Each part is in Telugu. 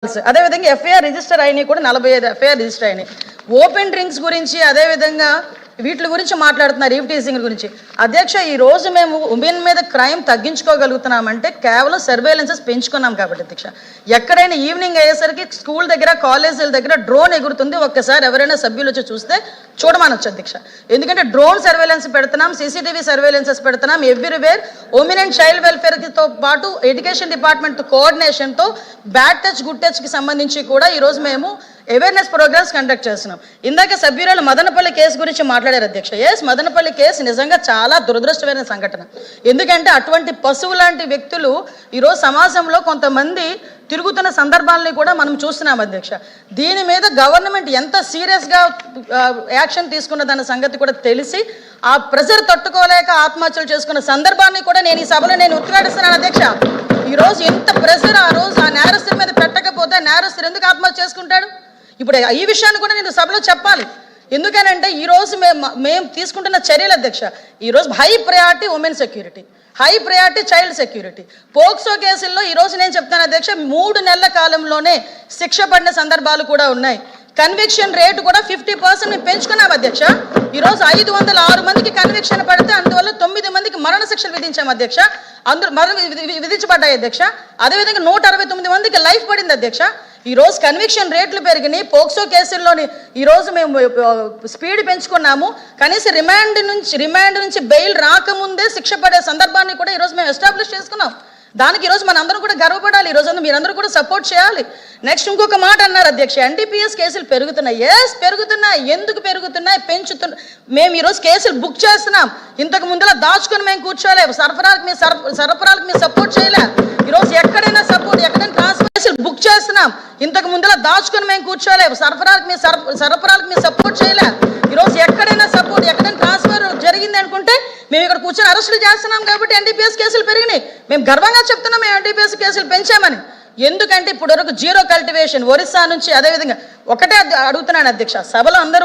అదే విధంగా ఎఫ్ఐఆర్ రిజిస్టర్ అయినాయి కూడా 45 ఎఫ్ఐఆర్ రిజిస్టర్ అయినాయి. ఓపెన్ డ్రింక్స్ గురించి అదే విధంగా వీటి గురించి మాట్లాడుతున్నారు, ఈవ్ టీజింగ్ గురించి. అధ్యక్ష, ఈ రోజు మేము ఉమెన్ మీద క్రైమ్ తగ్గించుకోగలుగుతున్నామంటే కేవలం సర్వేలెన్సెస్ పెంచుకున్నాం కాబట్టి అధ్యక్ష. ఎక్కడైనా ఈవినింగ్ అయ్యేసరికి స్కూల్ దగ్గర కాలేజీల దగ్గర డ్రోన్ ఎగురుతుంది, ఒక్కసారి ఎవరైనా సభ్యులు వచ్చి చూస్తే చూడమనొచ్చు అధ్యక్ష. ఎందుకంటే డ్రోన్ సర్వేలెన్స్ పెడుతున్నాం, సీసీటీవీ సర్వేలెన్సెస్ పెడుతున్నాం ఎవ్రీవేర్. ఉమెన్ అండ్ చైల్డ్ వెల్ఫేర్తో పాటు ఎడ్యుకేషన్ డిపార్ట్మెంట్ కోఆర్డినేషన్తో బ్యాడ్ టచ్ గుడ్ టచ్కి సంబంధించి కూడా ఈరోజు మేము అవేర్నెస్ ప్రోగ్రామ్స్ కండక్ట్ చేస్తున్నాం. ఇందాక సభ్యురాలు మదనపల్లి కేసు గురించి మాట్లాడారు అధ్యక్ష. ఎస్, మదనపల్లి కేసు నిజంగా చాలా దురదృష్టమైన సంఘటన. ఎందుకంటే అటువంటి పశువు లాంటి వ్యక్తులు ఈరోజు సమాజంలో కొంతమంది తిరుగుతున్న సందర్భాలని కూడా మనం చూస్తున్నాం అధ్యక్ష. దీని మీద గవర్నమెంట్ ఎంత సీరియస్గా యాక్షన్ తీసుకున్నదన్న సంగతి కూడా తెలిసి ఆ ప్రెజర్ తట్టుకోలేక ఆత్మహత్యలు చేసుకున్న సందర్భాన్ని కూడా నేను ఈ సభలో ఉద్ఘాటిస్తున్నాను అధ్యక్ష. ఈరోజు ఎంత ప్రెజర్ ఆ రోజు ఆ నేరస్తుల మీద పెట్టకపోతే నేరస్తులు ఎందుకు ఆత్మహత్య చేసుకుంటాడు? ఇప్పుడు ఈ విషయాన్ని కూడా నేను సభలో చెప్పాలి. ఎందుకనంటే ఈరోజు మేము తీసుకుంటున్న చర్యలు అధ్యక్ష, ఈరోజు high priority women security, high priority child security. POCSO కేసుల్లో ఈరోజు నేను చెప్తాను అధ్యక్ష, 3 నెలల కాలంలోనే శిక్ష పడిన సందర్భాలు కూడా ఉన్నాయి. కన్విక్షన్ రేటు కూడా 50% మేము పెంచుకున్నాం అధ్యక్ష. ఈరోజు 506 మందికి కన్విక్షన్ పడితే అందువల్ల 9 మందికి మరణ శిక్షలు విధించాం అధ్యక్ష. అందరూ మరణ విధించబడ్డాయి అధ్యక్ష. అదేవిధంగా 169 మందికి లైఫ్ పడింది అధ్యక్ష. ఈరోజు కన్విక్షన్ రేట్లు పెరిగినాయి. పోక్సో కేసుల్లోని ఈరోజు మేము స్పీడ్ పెంచుకున్నాము. కనీసం రిమాండ్ నుంచి బెయిల్ రాకముందే శిక్ష పడే సందర్భాన్ని కూడా ఈరోజు మేము ఎస్టాబ్లిష్ చేసుకున్నాం. దానికి ఈరోజు మనందరం కూడా గర్వపడాలి. ఈరోజు మీరందరూ కూడా సపోర్ట్ చేయాలి. నెక్స్ట్ ఇంకొక మాట అన్నారు అధ్యక్ష, ఎన్డీపీఎస్ కేసులు పెరుగుతున్నాయి. ఎస్, పెరుగుతున్నాయి. ఎందుకు పెరుగుతున్నాయి? మేము ఈరోజు కేసులు బుక్ చేస్తున్నాం. ఇంతకు ముందులా దాచుకొని మేము కూర్చోలేము. సరఫరాలకు మేము సపోర్ట్ చేయలే. ఈరోజు ఎక్కడైనా ట్రాన్స్ఫర్ బుక్ చేస్తున్నాం. ఇంతకు ముందులా దాచుకొని మేము కూర్చోలేము. సరఫరాలకు మేము సపోర్ట్ చేయలే. ఈరోజు ఎక్కడైనా ట్రాన్స్ఫర్ జరిగింది అనుకుంటే మేము ఇక్కడ కూర్చొని అరెస్టులు చేస్తున్నాం కాబట్టి ఎన్డీపీఎస్ కేసులు పెరిగినాయి. మేము గర్వంగా చెప్తున్నాం మేము ఎన్డీపీఎస్ కేసులు పెంచామని. ఎందుకంటే ఇప్పుడు వరకు జీరో కల్టివేషన్ ఒరిస్సా నుంచి అదేవిధంగా ఒకటే అడుగుతున్నాను అధ్యక్ష, సభలో అందరూ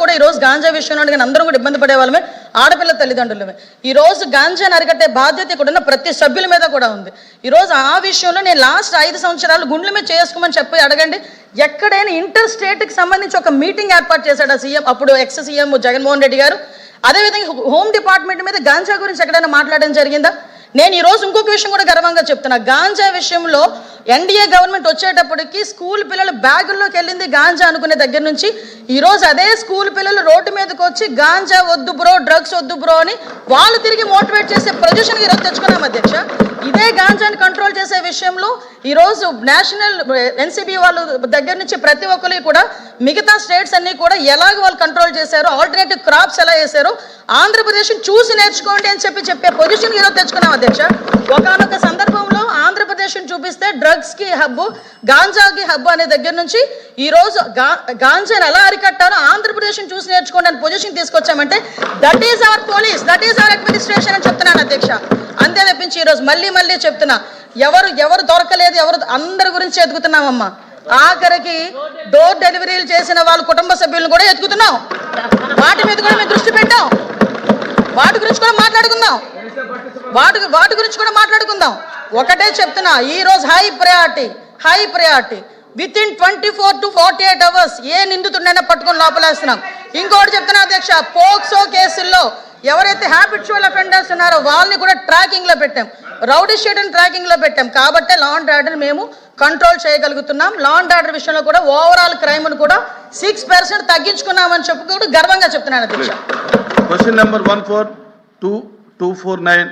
కూడా ఈరోజు గాంజా విషయంలో కానీ అందరూ కూడా ఇబ్బంది పడే వాళ్ళమే, ఆడపిల్ల తల్లిదండ్రులమే. ఈరోజు గాంజాను అరికట్టే బాధ్యత ఇక్కడ ఉన్న ప్రతి సభ్యుల మీద కూడా ఉంది. ఈరోజు ఆ విషయంలో నేను లాస్ట్ 5 సంవత్సరాలు గుండెల మీద చేసుకోమని చెప్పి అడగండి. ఎక్కడైనా ఇంటర్ స్టేట్కి సంబంధించి ఒక మీటింగ్ ఏర్పాటు చేశాడు సీఎం, అప్పుడు ఎక్స్ సీఎం జగన్మోహన్ రెడ్డి గారు. అదేవిధంగా హోమ్ డిపార్ట్మెంట్ మీద గాంజా గురించి ఎక్కడైనా మాట్లాడడం జరిగిందా? నేను ఈరోజు ఇంకొక విషయం కూడా గర్వంగా చెప్తున్నా. గాంజా విషయంలో ఎన్డీఏ గవర్నమెంట్ వచ్చేటప్పటికి స్కూల్ పిల్లలు బ్యాగుల్లోకి వెళ్ళింది గాంజా అనుకునే దగ్గర నుంచి ఈరోజు అదే స్కూల్ పిల్లలు రోడ్డు మీదకి వచ్చి గాంజా వద్దు బ్రో, డ్రగ్స్ వద్దు బ్రో అని వాళ్ళు తిరిగి మోటివేట్ చేసే పొజిషన్కి ఈరోజు తెచ్చుకున్నాం అధ్యక్ష. ఇదే గాంజాని కంట్రోల్ చేసే విషయంలో ఈరోజు నేషనల్ ఎన్సీబీ వాళ్ళ దగ్గర నుంచి ప్రతి ఒక్కరికి కూడా మిగతా స్టేట్స్ అన్ని కూడా ఎలాగ వాళ్ళు కంట్రోల్ చేశారో, ఆల్టర్నేటివ్ క్రాప్స్ ఎలా చేశారో ఆంధ్రప్రదేశ్ చూసి నేర్చుకోండి అని చెప్పే పొజిషన్ ఈరోజు తెచ్చుకున్నాం అధ్యక్ష. ఒకనొక సందర్భంలో ఆంధ్రప్రదేశ్ చూపిస్తే డ్రగ్స్ కి హబ్బు, గాంజాకి హబ్బు అనే దగ్గర నుంచి ఈరోజు గాంజాని ఎలా అరికట్టారో ఆంధ్రప్రదేశ్ చూసి నేర్చుకోండి అని పొజిషన్ తీసుకొచ్చామంటే that is our police, that is our administration అని చెప్తున్నాను అధ్యక్ష. అంతే తప్పించి ఈరోజు మళ్ళీ చెప్తున్నా, ఎవరు దొరకలేదు, అందరి గురించి ఎదుగుతున్నామమ్మా. ఆఖరికి డోర్ డెలివరీలు చేసిన వాళ్ళ కుటుంబ సభ్యులను కూడా ఎత్తుకుతున్నాం. వాటి మీద కూడా మేము దృష్టి పెట్టాం. వాటి గురించి కూడా మాట్లాడుకుందాం. ఒకటే చెప్తున్నా, ఈ రోజు high priority with in 24 to 48 hours ఏ నిందితుడినైనా పట్టుకొని లోపలేస్తున్నాం. ఇంకోటి చెప్తున్నా అధ్యక్ష, పోక్సో కేసుల్లో ఎవరైతే హ్యాబిచువల్ అఫెండర్స్ ఉన్నారో వాళ్ళని కూడా ట్రాకింగ్ లో పెట్టాం, రౌడీ షీట్ని ట్రాకింగ్ లో పెట్టాం. కాబట్టి లా అండ్ ఆర్డర్ మేము కంట్రోల్ చేయగలుగుతున్నాం. లా అండ్ ఆర్డర్ విషయంలో కూడా ఓవరాల్ క్రైమ్ ను కూడా 6% తగ్గించుకున్నామని చెప్పి కూడా గర్వంగా చెప్తున్నాను అధ్యక్ష. Question number 14249